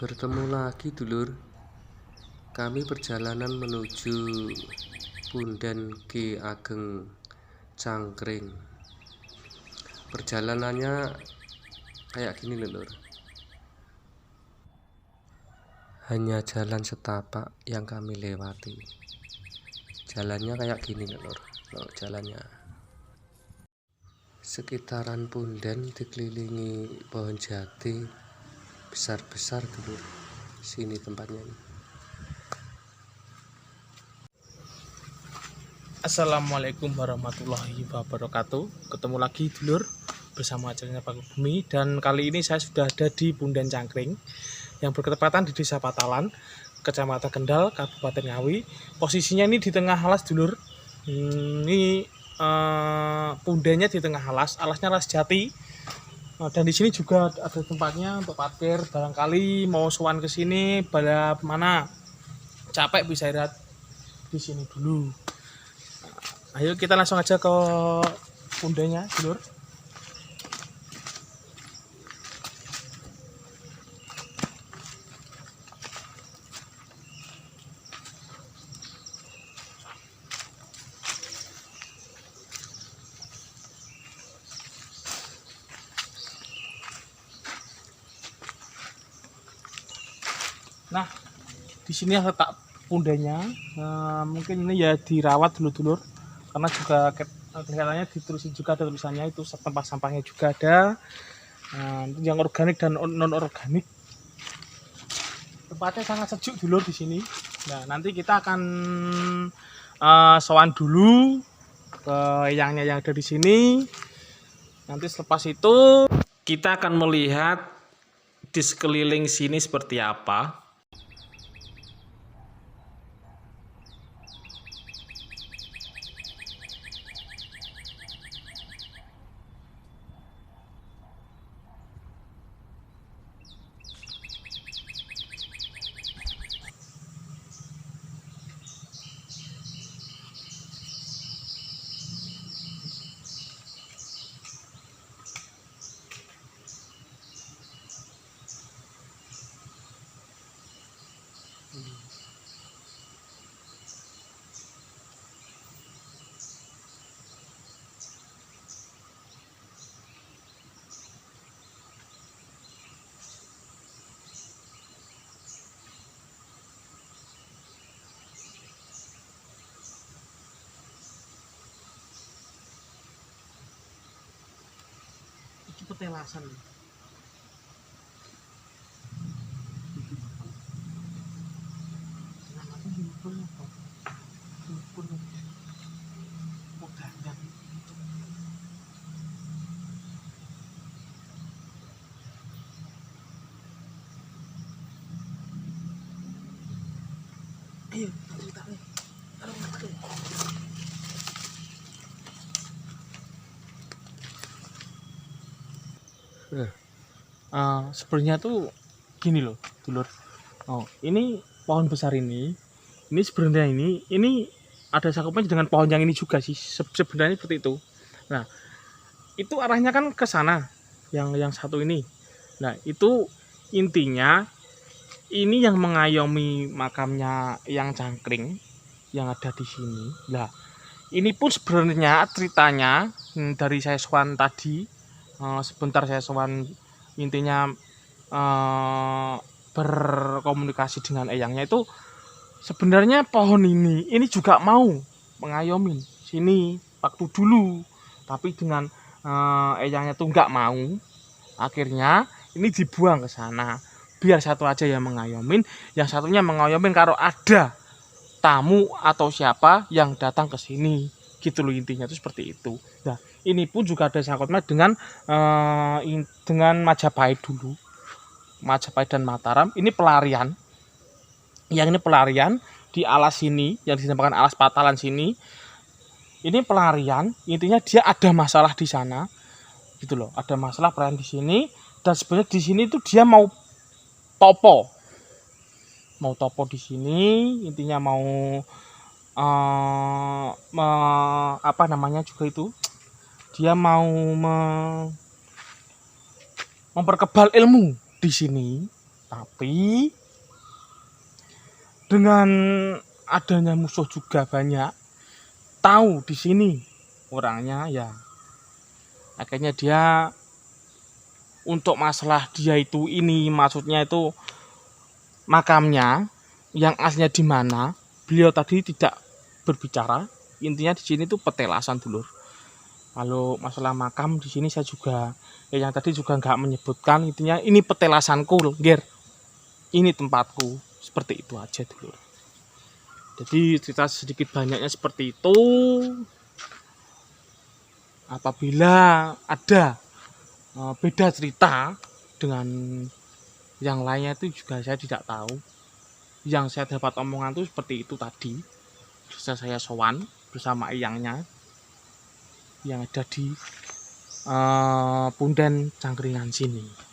Bertemu lagi dulur, kami perjalanan menuju Punden Ki Ageng Cangkring. Perjalanannya kayak gini lur, hanya jalan setapak yang kami lewati. Jalannya kayak gini lur, jalannya. Sekitaran Punden dikelilingi pohon jati besar-besar dulur. Sini tempatnya nih. Assalamualaikum warahmatullahi wabarakatuh. Ketemu lagi dulur bersama channelnya Pak Bumi, dan kali ini saya sudah ada di Punden Cangkring yang bertepatan di Desa Patalan, Kecamatan Kendal, Kabupaten Ngawi. Posisinya ini di tengah alas dulur. Ini pundennya di tengah alas, alasnya alas jati. Dan di sini juga ada tempatnya untuk parkir. Barangkali mau sowan ke sini, balap mana capek bisa istirahat di sini dulu. Ayo kita langsung aja ke pundenya dulur. Nah, di sini letak pundenya. Mungkin ini ya dirawat dulu dulur, karena juga kelihatannya ditulisin juga, ada tulisannya itu tempat sampahnya juga ada, yang organik dan non organik. Tempatnya sangat sejuk dulur di sini. Nah, nanti kita akan sowan dulu ke eyangnya yang ada di sini. Nanti selepas itu kita akan melihat di sekeliling sini seperti apa. Itu petelasan. Ayo, sebenarnya tuh gini loh dulur. Ini pohon besar ini sebenarnya ini ada sakupnya dengan pohon yang ini juga sih, sebenarnya seperti itu. Nah, itu arahnya kan ke sana, yang satu ini. Nah, itu intinya ini yang mengayomi makamnya yang Cangkring yang ada di sini. Nah, ini pun sebenarnya ceritanya dari saya sowan tadi, sebentar saya sowan, intinya berkomunikasi dengan eyangnya itu sebenarnya pohon ini juga mau mengayomi sini waktu dulu, tapi dengan eyangnya tuh nggak mau. Akhirnya ini dibuang ke sana, biar satu aja yang mengayomin, yang satunya mengayomin kalau ada tamu atau siapa yang datang ke sini, gitu loh, intinya itu seperti itu. Nah, ini pun juga ada sangkutnya dengan Majapahit dulu, Majapahit dan Mataram. Ini pelarian, yang ini pelarian di alas sini yang dinamakan alas Patalan sini. Ini pelarian, intinya dia ada masalah di sana, gitu loh, ada masalah pelarian di sini. Dan sebenarnya di sini tuh dia mau topo di sini, intinya mau apa namanya juga itu, dia mau memperkebal ilmu di sini. Tapi dengan adanya musuh juga banyak, tahu di sini orangnya ya, akhirnya dia untuk masalah dia itu ini maksudnya itu makamnya yang aslinya di mana, beliau tadi tidak berbicara. Intinya di sini tuh petelasan dulur. Kalau masalah makam di sini saya juga yang tadi juga nggak menyebutkan, intinya ini petelasanku, Ger. Ini tempatku. Seperti itu aja dulur. Jadi cerita sedikit banyaknya seperti itu. Apabila ada beda cerita dengan yang lainnya itu juga saya tidak tahu. Yang saya dapat omongan itu seperti itu tadi. Bisa saya sowan bersama eyangnya yang ada di Punden Cangkringan sini.